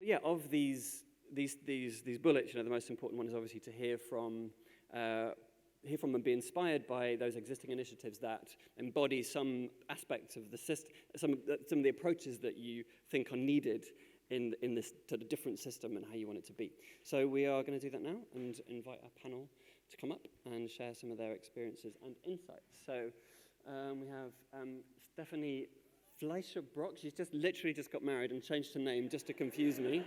yeah, of these bullets, the most important one is obviously to hear from and be inspired by those existing initiatives that embody some aspects of the system, some of the approaches that you think are needed in this sort of different system and how you want it to be. So we are going to do that now and invite our panel to come up and share some of their experiences and insights. So we have Stephanie Fleischer-Brock. She's literally just got married and changed her name just to confuse me.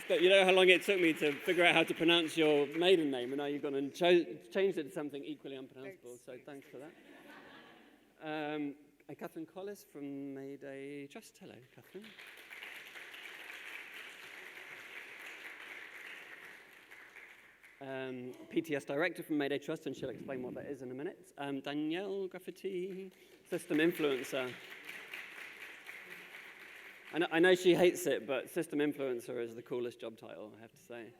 You know how long it took me to figure out how to pronounce your maiden name, and now you've gone and changed it to something equally unpronounceable, so thanks for that. And Catherine Collis from Mayday Trust. Hello, Catherine. PTS Director from Mayday Trust, and she'll explain what that is in a minute. Danielle Graffiti, System Influencer. I know she hates it, but System Influencer is the coolest job title, I have to say.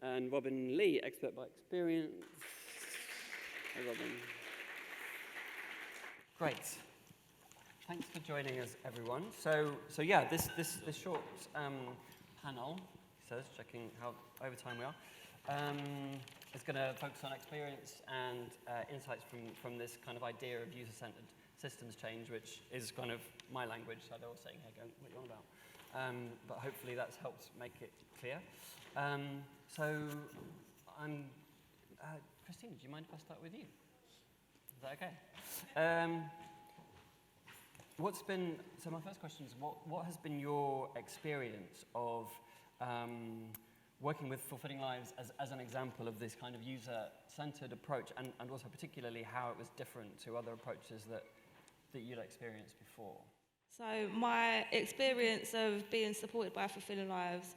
And Robin Lee, Expert by Experience. Hi, Robin. Great. Thanks for joining us, everyone. So yeah, this short panel, he says, checking how over time we are, is going to focus on experience and insights from this kind of idea of user-centered systems change, which is kind of my language, so they're all saying, hey, going, what are you on about? But hopefully that's helped make it clear. So Christine, do you mind if I start with you? Is that okay? So my first question is, what has been your experience of working with Fulfilling Lives as an example of this kind of user-centered approach, and also particularly how it was different to other approaches that you'd experienced before? So my experience of being supported by Fulfilling Lives,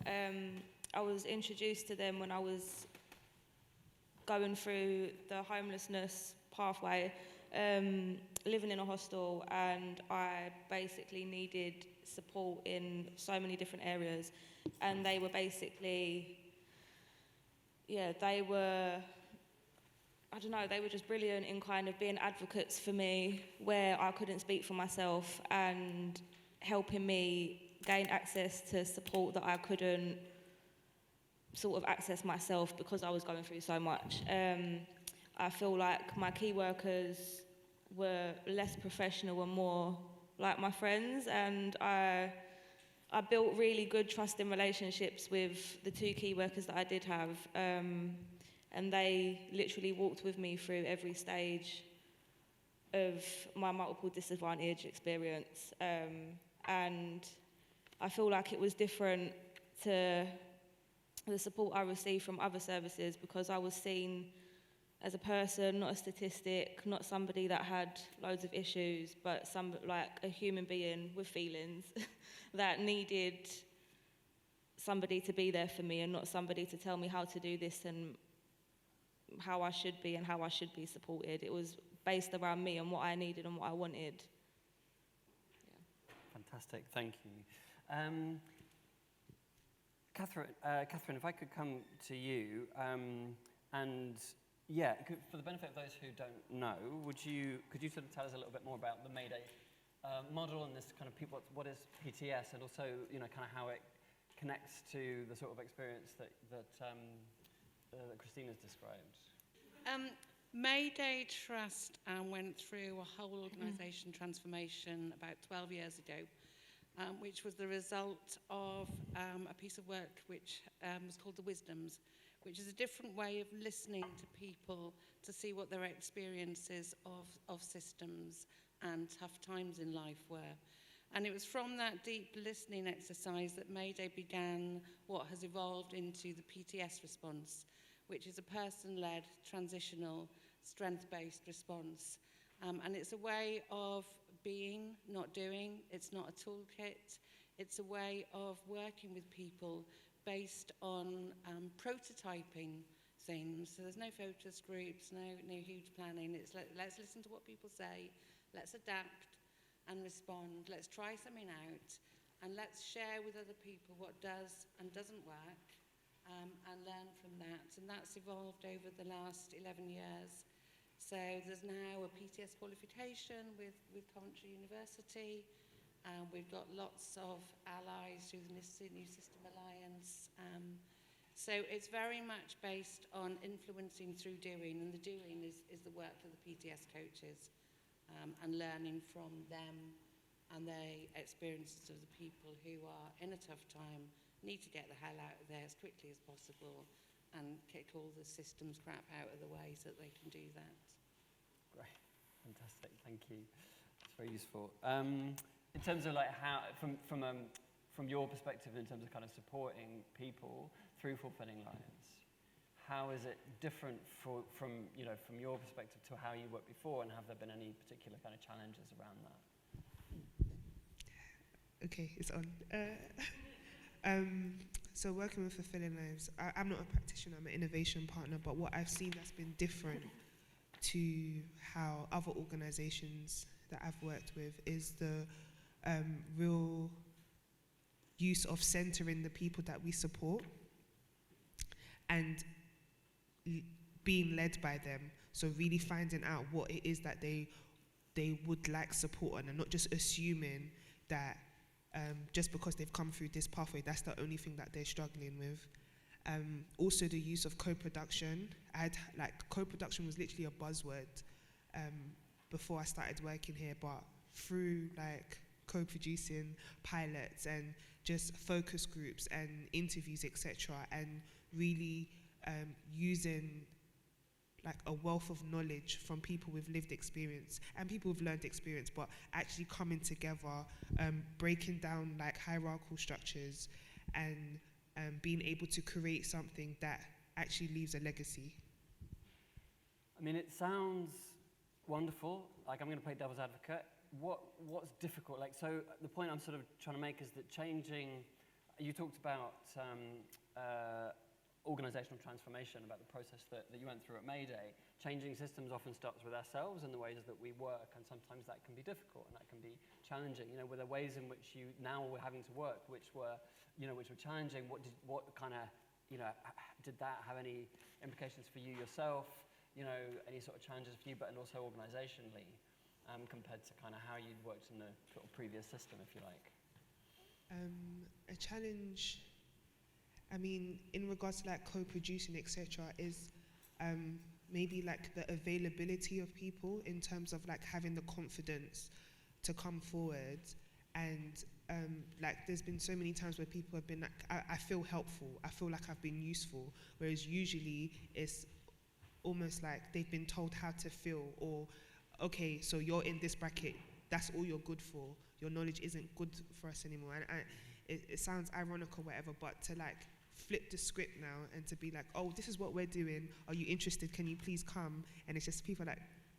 I was introduced to them when I was going through the homelessness pathway, living in a hostel, and I basically needed support in so many different areas. And they were basically, they were just brilliant in kind of being advocates for me where I couldn't speak for myself, and helping me gain access to support that I couldn't sort of access myself because I was going through so much. I feel like my key workers were less professional and more like my friends, and I built really good trusting relationships with the two key workers that I did have, and they literally walked with me through every stage of my multiple disadvantage experience, and I feel like it was different to the support I received from other services because I was seen as a person, not a statistic, not somebody that had loads of issues, but like a human being with feelings that needed somebody to be there for me, and not somebody to tell me how to do this and how I should be and how I should be supported. It was based around me and what I needed and what I wanted. Yeah. Fantastic, thank you. Catherine, if I could come to you, and yeah, for the benefit of those who don't know, could you sort of tell us a little bit more about the Mayday model and this kind of what is PTS, and also kind of how it connects to the sort of experience that Christina's described? Mayday Trust went through a whole organisation transformation about 12 years ago, which was the result of a piece of work which was called The Wisdoms, which is a different way of listening to people to see what their experiences of systems and tough times in life were. And it was from that deep listening exercise that Mayday began what has evolved into the PTS response, which is a person-led, transitional, strength-based response. And it's a way of being, not doing. It's not a toolkit. It's a way of working with people based on prototyping things. So there's no focus groups, no huge planning. It's let's listen to what people say, let's adapt and respond, let's try something out, and let's share with other people what does and doesn't work, and learn from that. And that's evolved over the last 11 years. So there's now a PTS qualification with Coventry University, We've got lots of allies through the New System Alliance. So it's very much based on influencing through doing, and the doing is the work for the PTS coaches, and learning from them and the experiences of the people who are in a tough time, need to get the hell out of there as quickly as possible and kick all the systems crap out of the way so that they can do that. Great, fantastic, thank you. That's very useful. In terms of like how, from your perspective, in terms of kind of supporting people through fulfilling lives, how is it different from your perspective to how you worked before, and have there been any particular kind of challenges around that? Okay, it's on. So working with Fulfilling Lives, I'm not a practitioner, I'm an innovation partner, but what I've seen that's been different to how other organizations that I've worked with is the real use of centering the people that we support and being led by them. So really finding out what it is that they would like support on, and not just assuming that just because they've come through this pathway, that's the only thing that they're struggling with. Also the use of co-production. Co-production was literally a buzzword before I started working here, but through co-producing pilots and just focus groups and interviews, etc., and really using a wealth of knowledge from people with lived experience and people with learned experience, but actually coming together, breaking down hierarchical structures and being able to create something that actually leaves a legacy. I mean, it sounds wonderful. I'm going to play devil's advocate. What's difficult? So the point I'm sort of trying to make is that changing. You talked about organizational transformation, about the process that you went through at Mayday. Changing systems often starts with ourselves and the ways that we work, and sometimes that can be difficult and that can be challenging. Were there ways in which you now were having to work which were challenging? What kind of, did that have any implications for you yourself? Any sort of challenges for you, but and also organizationally, compared to kind of how you'd worked in the sort of previous system, if you like? A challenge, in regards to co-producing, etc., is maybe the availability of people in terms of having the confidence to come forward. And there's been so many times where people have been I feel helpful, I feel like I've been useful, whereas usually it's almost they've been told how to feel, or okay, so you're in this bracket, that's all you're good for, your knowledge isn't good for us anymore. And it sounds ironic or whatever, but to flip the script now and to be oh, this is what we're doing, are you interested, can you please come? And it's just people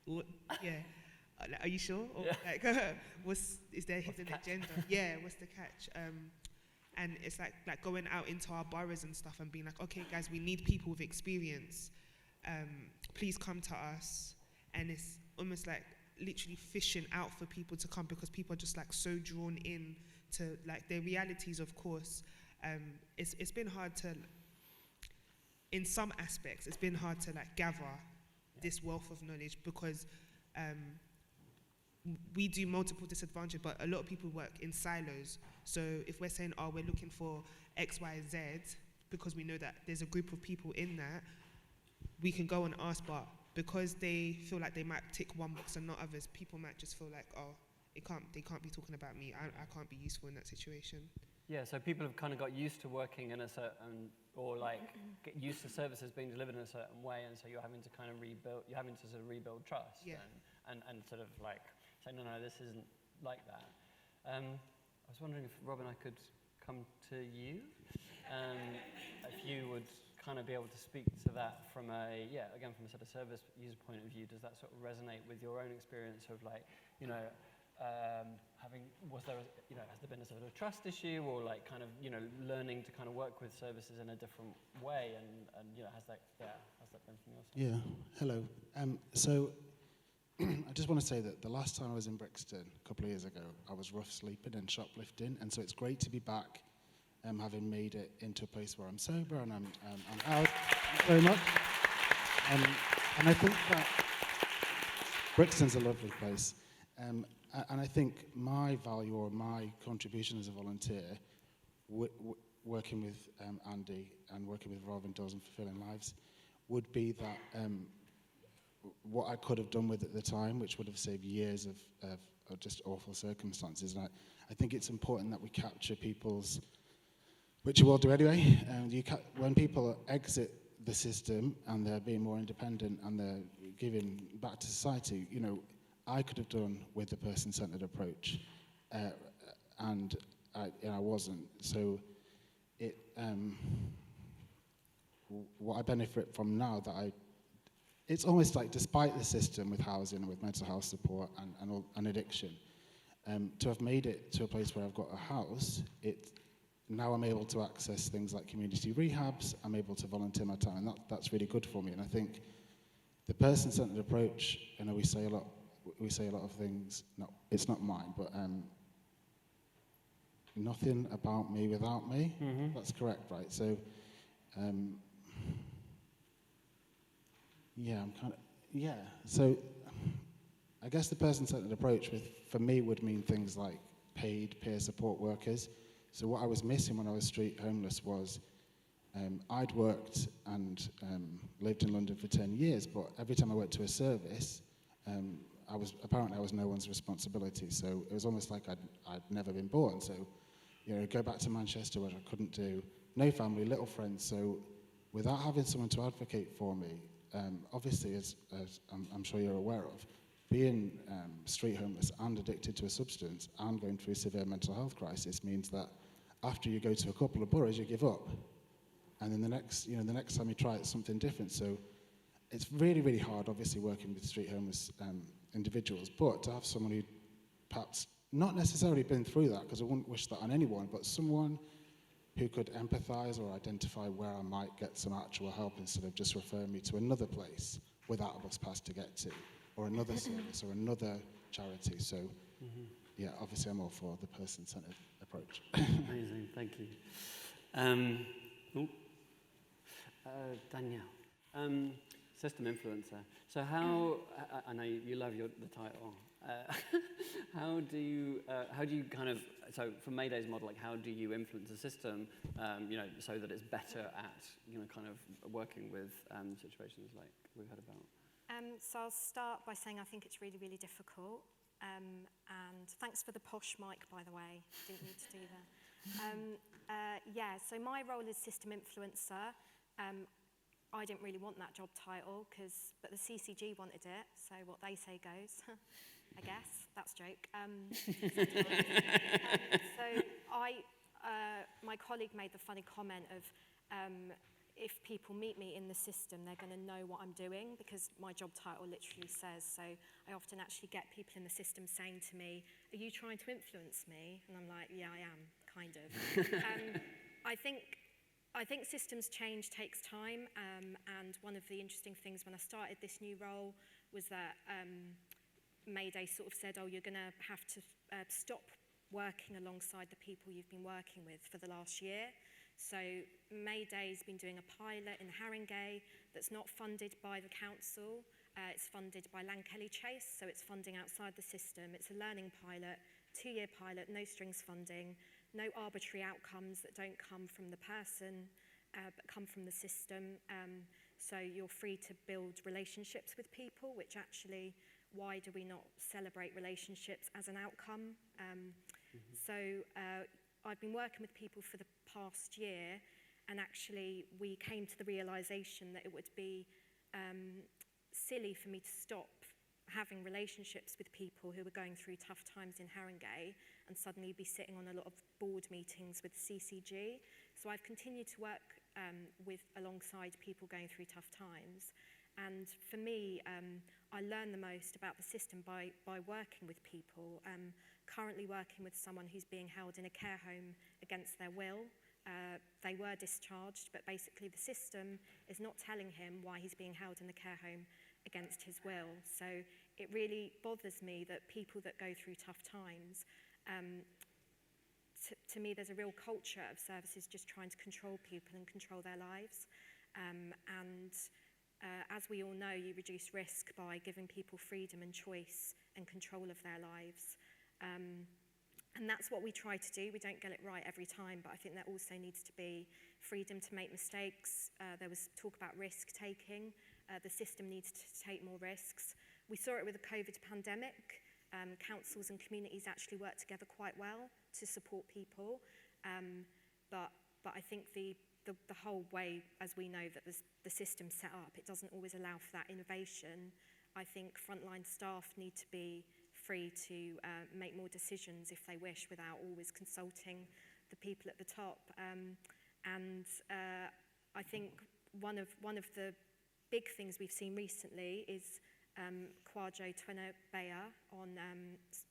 what? Yeah, are you sure? Or yeah. Is there a hidden agenda? Yeah, what's the catch? And it's like going out into our boroughs and stuff and being okay guys, we need people with experience, please come to us. And it's almost literally fishing out for people to come, because people are just so drawn in to their realities, of course. It's been hard to, in some aspects, it's been hard to gather this wealth of knowledge, because we do multiple disadvantages, but a lot of people work in silos. So if we're saying, we're looking for X, Y, Z, because we know that there's a group of people in that, we can go and ask, but because they feel they might tick one box and not others, people might just feel they can't be talking about me, I can't be useful in that situation. Yeah, so people have kind of got used to working in a certain, or get used to services being delivered in a certain way, and so you're having to kind of rebuild trust. Yeah. And sort of say, no, this isn't like that. I was wondering if, Robin, I could come to you. If you would kind of be able to speak to that from from a sort of service user point of view. Does that sort of resonate with your own experience of has there been a sort of trust issue, or learning to kind of work with services in a different way, and has that been from your side? Yeah, hello. So I just want to say that the last time I was in Brixton a couple of years ago, I was rough sleeping and shoplifting, and so it's great to be back, having made it into a place where I'm sober and I'm out. Thank you very much. And I think that Brixton's a lovely place. And I think my value or my contribution as a volunteer, working with Andy and working with Revolving Doors and Fulfilling Lives, would be that what I could have done with at the time, which would have saved years of just awful circumstances. And I think it's important that we capture people's, which you all do anyway, when people exit the system and they're being more independent and they're giving back to society, you know, I could have done with the person-centered approach, and I wasn't. So what I benefit from now that it's almost like despite the system with housing and with mental health support and addiction, to have made it to a place where I've got a house, now I'm able to access things like community rehabs, I'm able to volunteer my time, and that's really good for me. And I think the person-centered approach, you know, we say a lot of things, it's not mine, but nothing about me without me. Mm-hmm. That's correct, right? So, So, I guess the person-centered approach for me would mean things like paid peer support workers. So what I was missing when I was street homeless was I'd worked and lived in London for 10 years, but every time I went to a service, I was no one's responsibility. So it was almost like I'd never been born. So, you know, go back to Manchester, where I couldn't do, no family, little friends. So without having someone to advocate for me, obviously, as I'm sure you're aware of, being street homeless and addicted to a substance and going through a severe mental health crisis means that after you go to a couple of boroughs, you give up. And then the next time you try, it's something different. So it's really, really hard, obviously, working with street homeless individuals, but to have someone who perhaps not necessarily been through that, because I wouldn't wish that on anyone, but someone who could empathise or identify where I might get some actual help instead of just referring me to another place without a bus pass to get to, or another service or another charity. So, yeah, obviously I'm all for the person-centred approach. Amazing, thank you. Danielle, system influencer. So how, I know you love the title. How do you kind of, so for Mayday's model, like how do you influence the system, you know, so that it's better at, you know, kind of working with situations like we've heard about? So I'll start by saying I think it's really, really difficult. And thanks for the posh mic, by the way. Didn't need to do that. So my role is system influencer. I didn't really want that job title, but the CCG wanted it, so what they say goes, I guess. That's a joke. My colleague made the funny comment of, if people meet me in the system, they're going to know what I'm doing, because my job title literally says. So I often actually get people in the system saying to me, "Are you trying to influence me?" And I'm like, "Yeah, I am, kind of." I think systems change takes time, and one of the interesting things when I started this new role was that Mayday sort of said, "Oh, you're going to have to stop working alongside the people you've been working with for the last year." So Mayday's been doing a pilot in Haringey that's not funded by the council. It's funded by Lankelly Chase, so it's funding outside the system. It's a learning pilot, 2-year pilot, no strings funding, no arbitrary outcomes that don't come from the person, but come from the system. So you're free to build relationships with people, which actually, why do we not celebrate relationships as an outcome? So I've been working with people for the past year, and actually we came to the realisation that it would be silly for me to stop having relationships with people who were going through tough times in Haringey and suddenly be sitting on a lot of board meetings with CCG. So I've continued to work alongside people going through tough times. And for me, I learn the most about the system by working with people. Currently working with someone who's being held in a care home against their will. They were discharged, but basically the system is not telling him why he's being held in the care home against his will. So it really bothers me that people that go through tough times, to me there's a real culture of services just trying to control people and control their lives. As we all know, you reduce risk by giving people freedom and choice and control of their lives. And that's what we try to do. We don't get it right every time, but I think there also needs to be freedom to make mistakes. There was talk about risk-taking. The system needs to take more risks. We saw it with the COVID pandemic. Councils and communities actually work together quite well to support people. But I think the whole way, as we know, that the system's set up, it doesn't always allow for that innovation. I think frontline staff need to be free to make more decisions if they wish without always consulting the people at the top. I think one of the big things we've seen recently is Kwajo Twenebeya on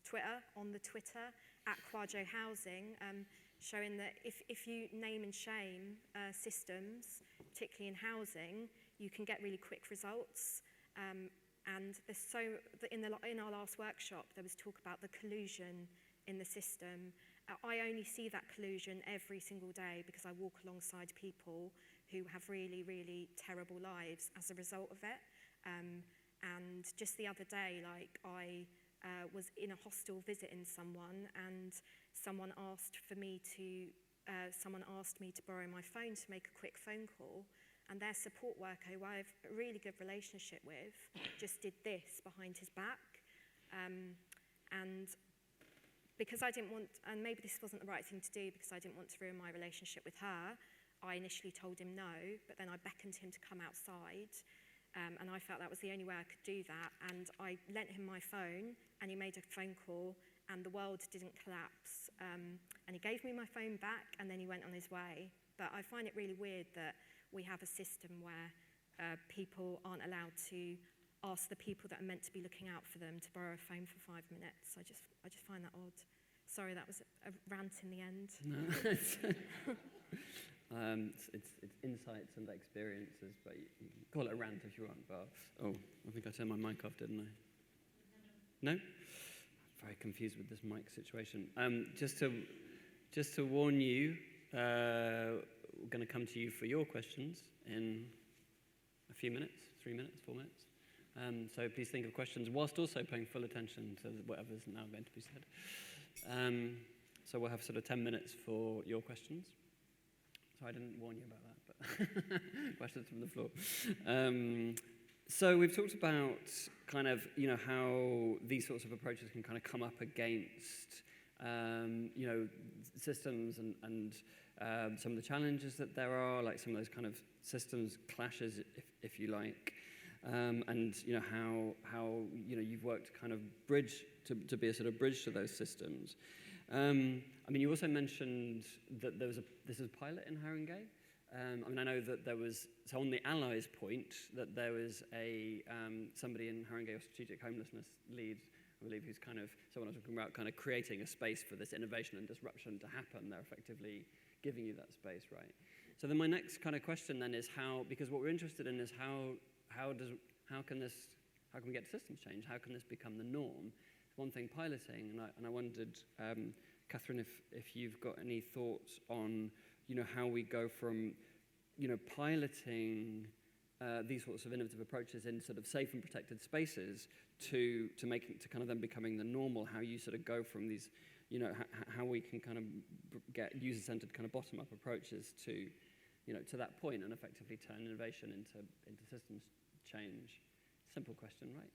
Twitter, on the Twitter, at Kwajo Housing, showing that if you name and shame systems, particularly in housing, you can get really quick results. And in our last workshop, there was talk about the collusion in the system. I only see that collusion every single day because I walk alongside people who have really, really terrible lives as a result of it. And just the other day, I was in a hostel visiting someone, and someone asked me to borrow my phone to make a quick phone call. And their support worker, who I have a really good relationship with, just did this behind his back. And because I didn't want, and maybe this wasn't the right thing to do because I didn't want to ruin my relationship with her, I initially told him no, but then I beckoned him to come outside. And I felt that was the only way I could do that. And I lent him my phone, and he made a phone call, and the world didn't collapse. And he gave me my phone back, and then he went on his way. But I find it really weird that we have a system where people aren't allowed to ask the people that are meant to be looking out for them to borrow a phone for 5 minutes. I just find that odd. Sorry, that was a rant in the end. No, it's insights and experiences, but you can call it a rant if you want. But I think I turned my mic off, didn't I? No? I'm very confused with this mic situation. Just to warn you, we're going to come to you for your questions in a few minutes, 3 minutes, 4 minutes. So please think of questions whilst also paying full attention to whatever's now going to be said. So we'll have sort of 10 minutes for your questions. So I didn't warn you about that, but questions from the floor. So we've talked about kind of, how these sorts of approaches can kind of come up against, systems and some of the challenges that there are, like some of those kind of systems clashes, if you like, and how you've worked to kind of bridge to be a sort of bridge to those systems. You also mentioned that this is a pilot in Haringey. I know that there was, so on the Allies point, that there was somebody in Haringey, a strategic homelessness lead, I believe, who's kind of, someone was talking about kind of creating a space for this innovation and disruption to happen. They're effectively giving you that space, right? So then my next kind of question then is how, because what we're interested in is how can we get systems change? How can this become the norm? One thing piloting, and I wondered, Catherine, if you've got any thoughts on, how we go from, piloting these sorts of innovative approaches in sort of safe and protected spaces to kind of then becoming the normal. How you sort of go from these, how we can kind of get user-centered kind of bottom-up approaches to, to that point and effectively turn innovation into systems change. Simple question, right?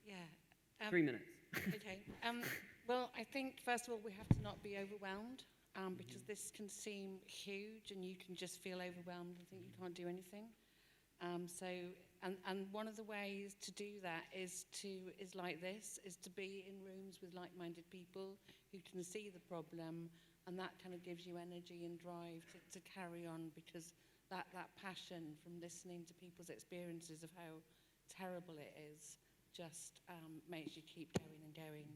Yeah. 3 minutes. Okay. Well, I think, first of all, we have to not be overwhelmed because this can seem huge and you can just feel overwhelmed and think you can't do anything. And one of the ways to do that is like this, is to be in rooms with like-minded people who can see the problem, and that kind of gives you energy and drive to carry on, because that passion from listening to people's experiences of how terrible it is just makes you keep going and going.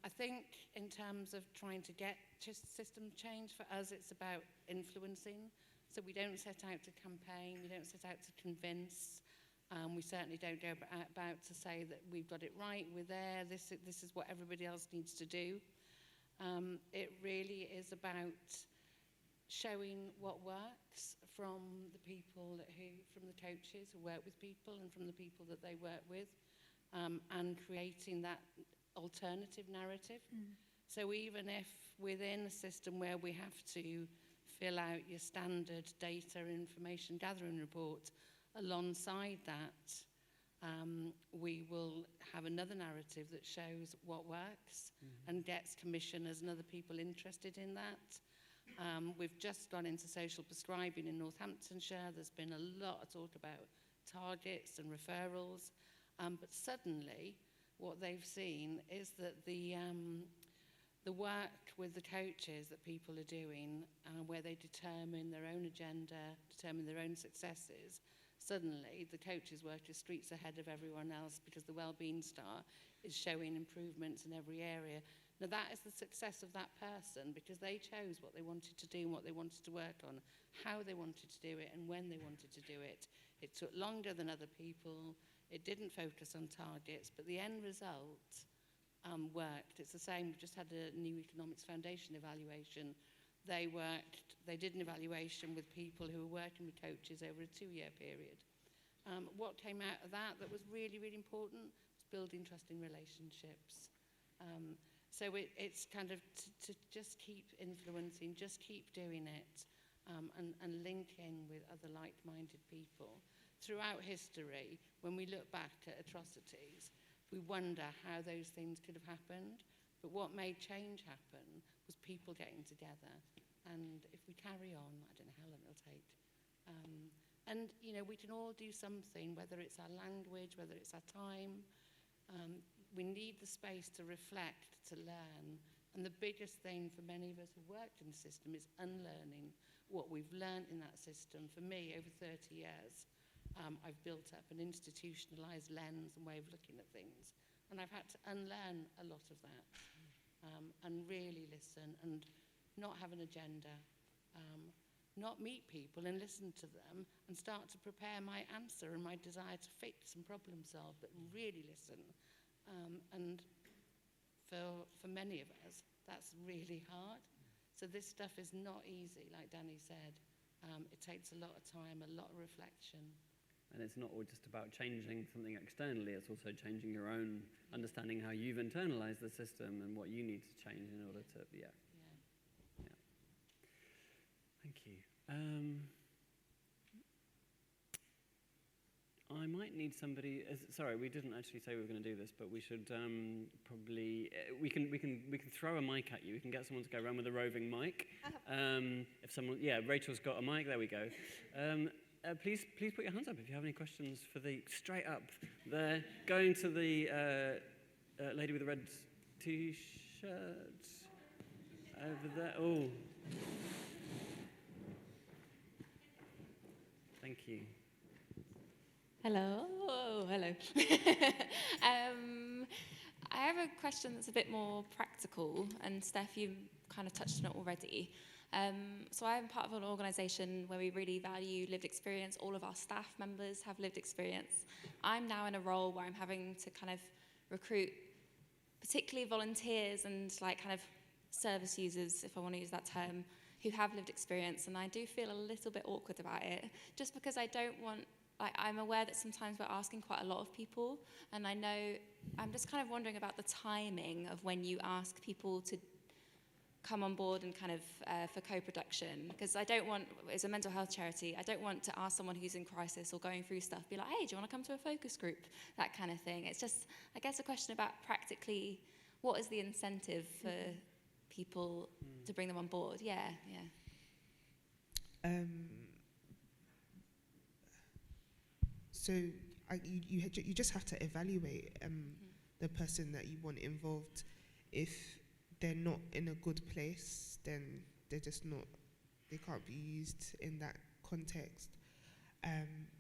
I think in terms of trying to get system change, for us it's about influencing. So we don't set out to campaign, we don't set out to convince, we certainly don't go about to say that we've got it right, we're there, this is what everybody else needs to do. It really is about showing what works from the people from the coaches who work with people and from the people that they work with. and creating that alternative narrative. So even if within a system where we have to fill out your standard data information gathering report, alongside that, we will have another narrative that shows what works and gets commissioners and other people interested in that. We've just gone into social prescribing in Northamptonshire. There's been a lot of talk about targets and referrals, but suddenly what they've seen is that the work with the coaches that people are doing, where they determine their own agenda, determine their own successes, suddenly the coaches work is streets ahead of everyone else because the Wellbeing Star is showing improvements in every area. Now that is the success of that person because they chose what they wanted to do and what they wanted to work on, how they wanted to do it and when they wanted to do it. It took longer than other people. It didn't focus on targets, but the end result worked. It's the same, we've just had a new Economics Foundation evaluation. They did an evaluation with people who were working with coaches over a 2-year period. What came out of that was really, really important was building trusting relationships. So it's kind of to just keep influencing, just keep doing it, and linking with other like-minded people. Throughout history, when we look back at atrocities, we wonder how those things could have happened. But what made change happen was people getting together. And if we carry on, I don't know how long it'll take. And, you know, we can all do something, whether it's our language, whether it's our time. We need the space to reflect, to learn. And the biggest thing for many of us who worked in the system is unlearning what we've learned in that system. For me, over 30 years, I've built up an institutionalized lens and way of looking at things. And I've had to unlearn a lot of that and really listen and not have an agenda, not meet people and listen to them and start to prepare my answer and my desire to fix and problem solve, but really listen. And for many of us, that's really hard. So this stuff is not easy, like Danny said. It takes a lot of time, a lot of reflection. And it's not all just about changing something externally, it's also changing your own understanding how you've internalized the system and what you need to change in order to, yeah. Thank you. I might need somebody, sorry, we didn't actually say we were going to do this, but we should probably, we can throw a mic at you. We can get someone to go around with a roving mic. If someone, yeah, Rachel's got a mic, there we go. Please put your hands up if you have any questions for the, straight up. They're going to the lady with the red T-shirt over there. Oh. Thank you. Hello. Oh, hello. I have a question that's a bit more practical, and Steph, you kind of touched on it already. So I'm part of an organisation where we really value lived experience. All of our staff members have lived experience. I'm now in a role where I'm having to kind of recruit particularly volunteers and like kind of service users, if I want to use that term, who have lived experience, and I do feel a little bit awkward about it, just because I don't want, like, I'm aware that sometimes we're asking quite a lot of people, and I know, I'm just kind of wondering about the timing of when you ask people to come on board and kind of for co-production, because I don't want, as a mental health charity, I don't want to ask someone who's in crisis or going through stuff, be like, hey, do you want to come to a focus group? That kind of thing. It's just, I guess, a question about practically, what is the incentive for people to bring them on board? Yeah. So you just have to evaluate the person that you want involved. If they're not in a good place, then they're just not, they can't be used in that context.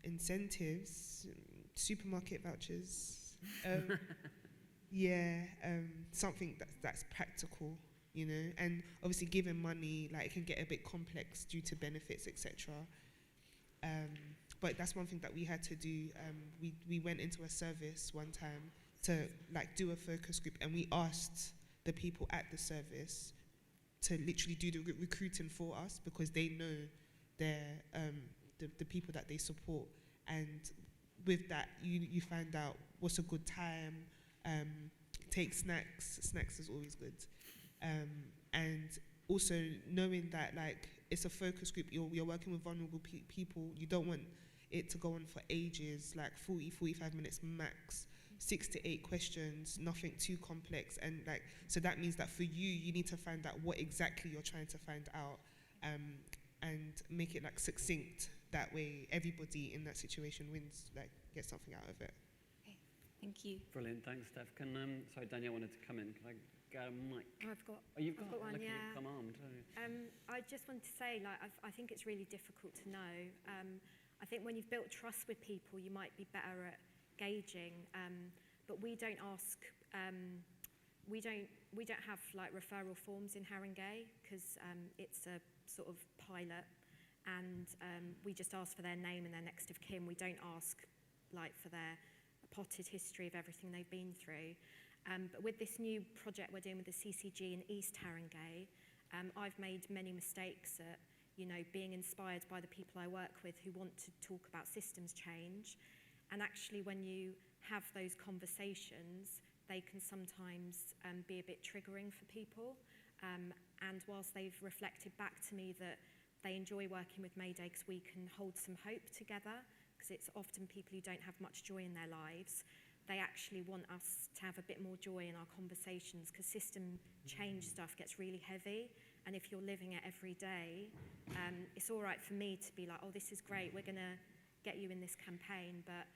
Incentives, supermarket vouchers, something that's practical, you know, and obviously giving money, like, it can get a bit complex due to benefits, etc. But that's one thing that we had to do. We went into a service one time to like do a focus group, and we asked the people at the service to literally do the recruiting for us, because they know their the people that they support, and with that, you find out what's a good time, take snacks is always good. And also knowing that like it's a focus group, you're working with vulnerable people, you don't want it to go on for ages, like 45 minutes max, 6 to 8 questions, nothing too complex. And like, so that means that for you need to find out what exactly you're trying to find out, and make it like succinct. That way everybody in that situation wins, like gets something out of it. Okay, thank you. Brilliant, thanks, Steph. Sorry, Danielle wanted to come in. Can I get a mic? I've got. Oh, you've got one, look, yeah. you've come armed. I just wanted to say, like, I think it's really difficult to know. I think when you've built trust with people, you might be better at gauging. But we don't ask. We don't have like referral forms in Haringey because it's a sort of pilot, and we just ask for their name and their next of kin. We don't ask like for their potted history of everything they've been through. But with this new project we're doing with the CCG in East Haringey, I've made many mistakes at, being inspired by the people I work with who want to talk about systems change. And actually when you have those conversations, they can sometimes be a bit triggering for people. And whilst they've reflected back to me that they enjoy working with Mayday because we can hold some hope together, because it's often people who don't have much joy in their lives, they actually want us to have a bit more joy in our conversations, because system change stuff gets really heavy. And if you're living it every day, it's all right for me to be like, oh, this is great, we're going to get you in this campaign. But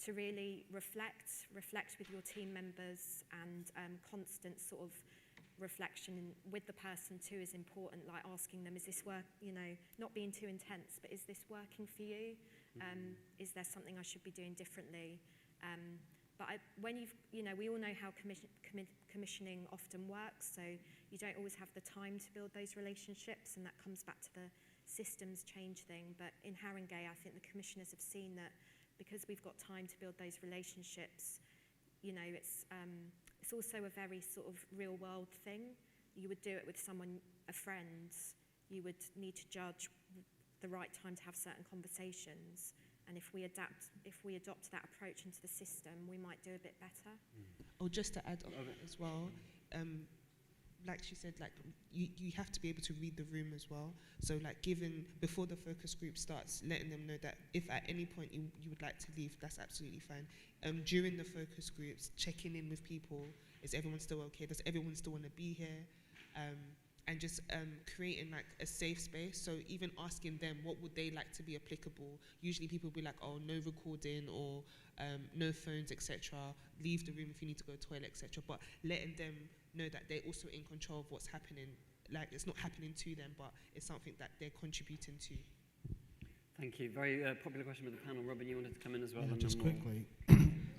to really reflect with your team members, and constant sort of reflection with the person too is important, like asking them, is this work, not being too intense, but is this working for you? Is there something I should be doing differently? But when we all know how commissioning often works, so you don't always have the time to build those relationships, and that comes back to the systems change thing. But in Haringey, I think the commissioners have seen that because we've got time to build those relationships, it's also a very sort of real world thing. You would do it with someone, a friend, you would need to judge the right time to have certain conversations. And if we adopt that approach into the system, we might do a bit better. Oh, just to add on as well, like she said, like you have to be able to read the room as well. So like before the focus group starts, letting them know that if at any point you would like to leave, that's absolutely fine. During the focus groups, checking in with people, is everyone still okay? Does everyone still want to be here? And just creating like a safe space. So even asking them what would they like to be applicable. Usually people will be like, oh, no recording, or no phones, etc. Leave the room if you need to go to the toilet, etc. But letting them know that they're also in control of what's happening. Like it's not happening to them, but it's something that they're contributing to. Thank you. Very popular question with the panel. Robin, you wanted to come in as well? Yeah, just quickly.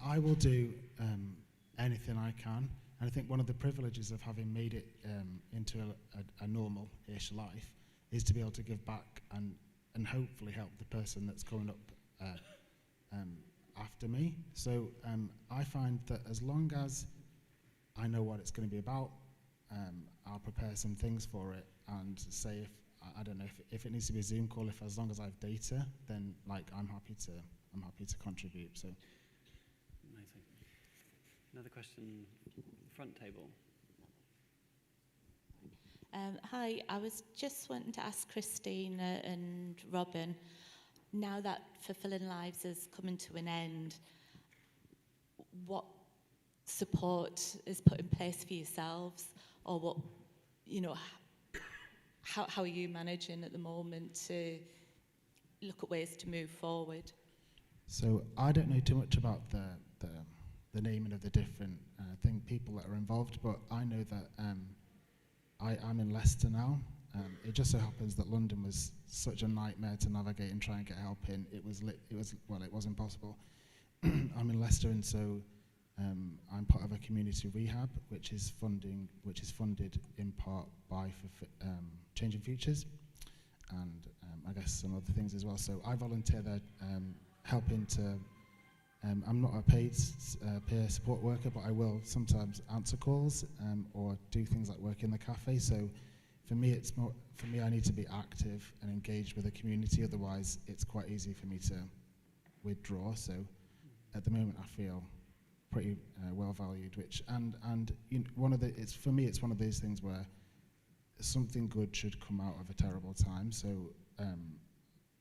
I will do anything I can. And I think one of the privileges of having made it into a normal-ish life is to be able to give back and hopefully help the person that's coming up after me. So I find that as long as I know what it's going to be about, I'll prepare some things for it and say if it needs to be a Zoom call, as long as I have data, then like I'm happy to contribute. So. Amazing. Another question. Front table. Hi, I was just wanting to ask Christina and Robin, now that Fulfilling Lives is coming to an end, what support is put in place for yourselves, or what, how are you managing at the moment to look at ways to move forward? So I don't know too much about the naming of the different people that are involved, but I know that I'm in Leicester now. It just so happens that London was such a nightmare to navigate and try and get help in. It was impossible. I'm in Leicester, and so I'm part of a community rehab, which is funded in part by Changing Futures, and I guess some other things as well. So I volunteer there, helping to. I'm not a paid peer support worker, but I will sometimes answer calls or do things like work in the cafe. So for me, I need to be active and engaged with the community. Otherwise, it's quite easy for me to withdraw. So at the moment I feel pretty well valued, which and you know, it's for me it's one of those things where something good should come out of a terrible time. So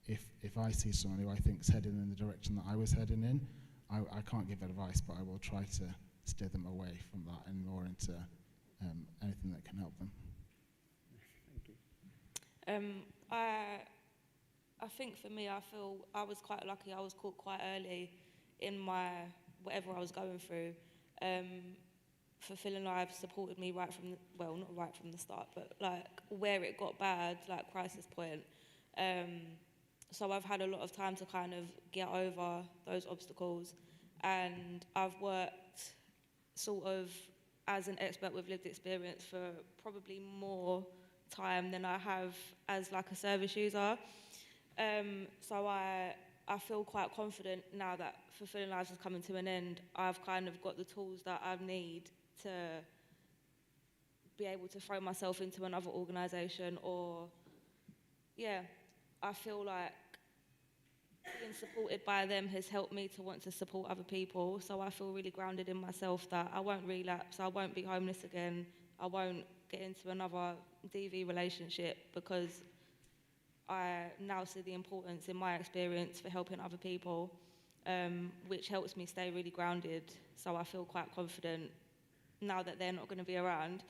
if I see someone who I think's heading in the direction that I was heading in, I can't give advice, but I will try to steer them away from that and more into anything that can help them. Thank you. I think for me, I feel I was quite lucky. I was caught quite early in my whatever I was going through. Fulfilling Lives supported me right from not right from the start, but like where it got bad, like crisis point. So I've had a lot of time to kind of get over those obstacles, and I've worked sort of as an expert with lived experience for probably more time than I have as like a service user. So I feel quite confident now that Fulfilling Lives is coming to an end. I've kind of got the tools that I need to be able to throw myself into another organisation, or I feel like being supported by them has helped me to want to support other people. So I feel really grounded in myself that I won't relapse, I won't be homeless again, I won't get into another DV relationship, because I now see the importance in my experience for helping other people, which helps me stay really grounded. So I feel quite confident now that they're not going to be around.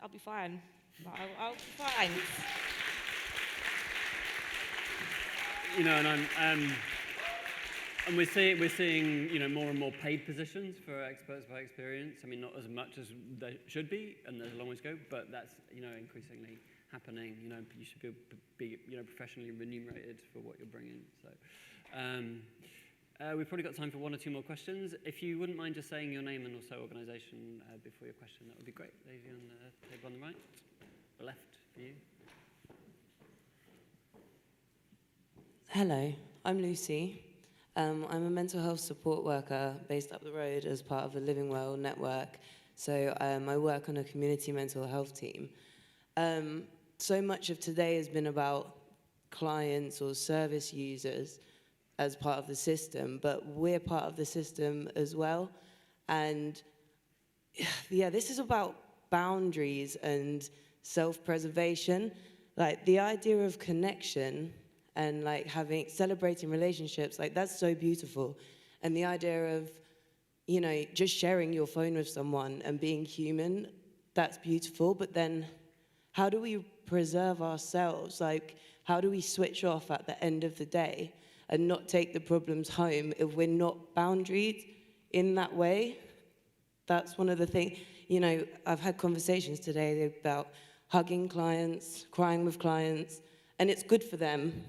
I'll be fine. I'll be fine. You know, and we're seeing you know, more and more paid positions for experts by experience. I mean, not as much as they should be, and there's a long way to go, but that's, you know, increasingly happening. You know, you should be you know, professionally remunerated for what you're bringing. So we've probably got time for one or two more questions. If you wouldn't mind just saying your name and also organisation before your question, that would be great. Lady on the table on the right, the left for you. Hello, I'm Lucy. I'm a mental health support worker based up the road as part of the Living Well network. So I work on a community mental health team. So much of today has been about clients or service users as part of the system, but we're part of the system as well. And yeah, this is about boundaries and self-preservation. Like the idea of connection and like celebrating relationships, like that's so beautiful. And the idea of, you know, just sharing your phone with someone and being human, that's beautiful. But then how do we preserve ourselves? Like, how do we switch off at the end of the day and not take the problems home if we're not boundaried in that way? That's one of the things, you know, I've had conversations today about hugging clients, crying with clients, and it's good for them.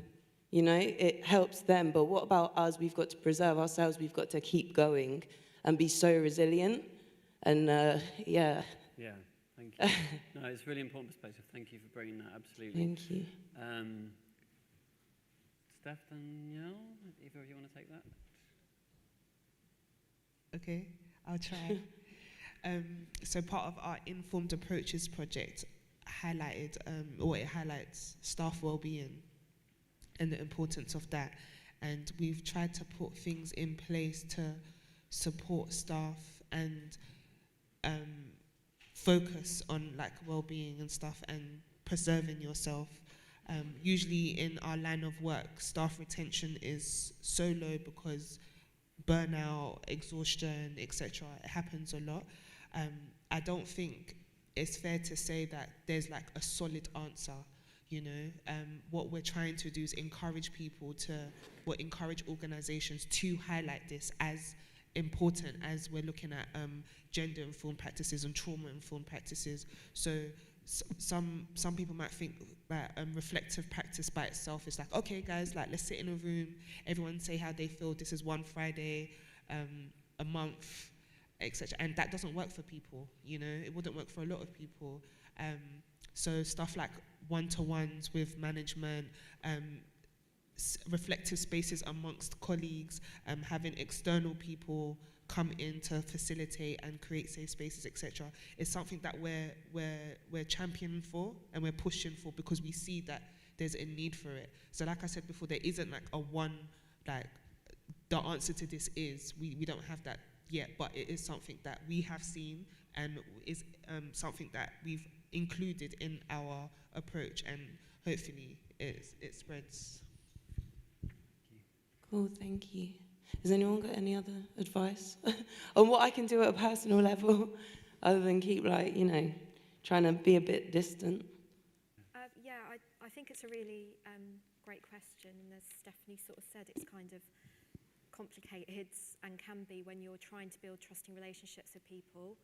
You know, it helps them, but what about us? We've got to preserve ourselves, we've got to keep going and be so resilient, and yeah. Yeah, thank you. No, it's a really important perspective. Thank you for bringing that, absolutely. Thank you. Steph, Danielle, either of you want to take that? Okay, I'll try. So part of our Informed Approaches project highlighted, it highlights staff well-being and the importance of that. And we've tried to put things in place to support staff and focus on like well-being and stuff and preserving yourself. Usually in our line of work, staff retention is so low because burnout, exhaustion, etc. It happens a lot. I don't think it's fair to say that there's like a solid answer. You know, what we're trying to do is encourage organizations to highlight this as important as we're looking at gender-informed practices and trauma-informed practices. So some people might think that reflective practice by itself is like, okay guys, like let's sit in a room, everyone say how they feel, this is one Friday a month, etc. And that doesn't work for people, you know, it wouldn't work for a lot of people. So stuff like one-to-ones with management, reflective spaces amongst colleagues, having external people come in to facilitate and create safe spaces, etc. is something that we're championing for and we're pushing for because we see that there's a need for it. So like I said before, there isn't like a one like the answer to this is. We don't have that yet, but it is something that we have seen and is something that we've included in our approach, and hopefully it spreads. Cool, thank you. Has anyone got any other advice on what I can do at a personal level other than keep, like, you know, trying to be a bit distant? Yeah, I think it's a really great question, and as Stephanie sort of said, it's kind of complicated and can be when you're trying to build trusting relationships with people.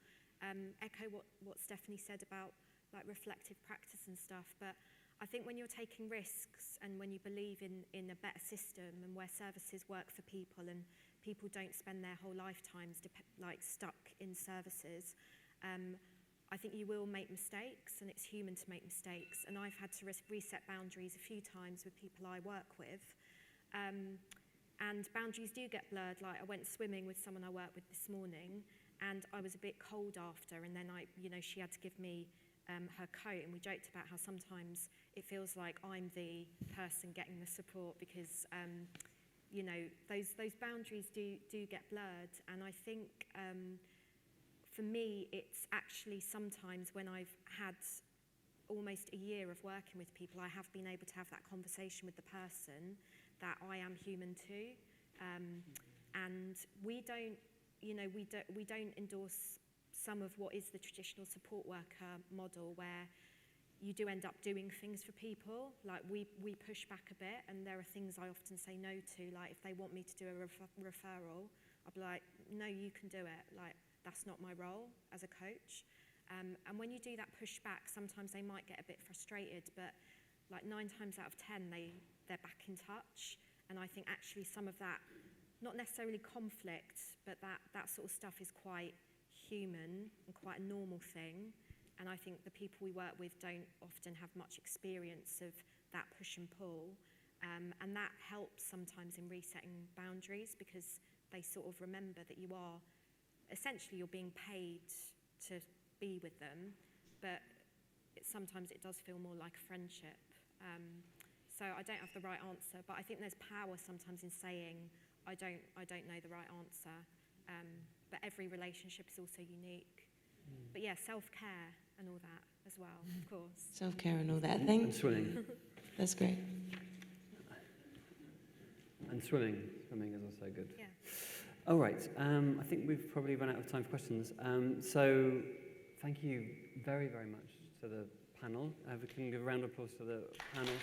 Echo what Stephanie said about like reflective practice and stuff, but I think when you're taking risks and when you believe in a better system and where services work for people and people don't spend their whole lifetimes like stuck in services, I think you will make mistakes, and it's human to make mistakes, and I've had to reset boundaries a few times with people I work with. And boundaries do get blurred. Like I went swimming with someone I worked with this morning, and I was a bit cold after, and then she had to give me her coat, and we joked about how sometimes it feels like I'm the person getting the support because those boundaries do get blurred. And I think for me it's actually sometimes when I've had almost a year of working with people, I have been able to have that conversation with the person that I am human too, and we don't endorse some of what is the traditional support worker model, where you do end up doing things for people. Like we push back a bit, and there are things I often say no to. Like if they want me to do a referral, I'll be like, no, you can do it. Like that's not my role as a coach. And when you do that pushback, sometimes they might get a bit frustrated, but like 9 times out of 10, they're back in touch. And I think actually some of that, not necessarily conflict, but that sort of stuff is quite human and quite a normal thing. And I think the people we work with don't often have much experience of that push and pull. And that helps sometimes in resetting boundaries, because they sort of remember that you're being paid to be with them, but sometimes it does feel more like a friendship. So I don't have the right answer, but I think there's power sometimes in saying, I don't know the right answer. But every relationship is also unique. But yeah, self-care and all that as well, of course. Self-care and all that. Thank you. And swimming. That's great. And swimming is also good. Yeah. All right, I think we've probably run out of time for questions. So thank you very, very much to the panel. We can give a round of applause to the panel.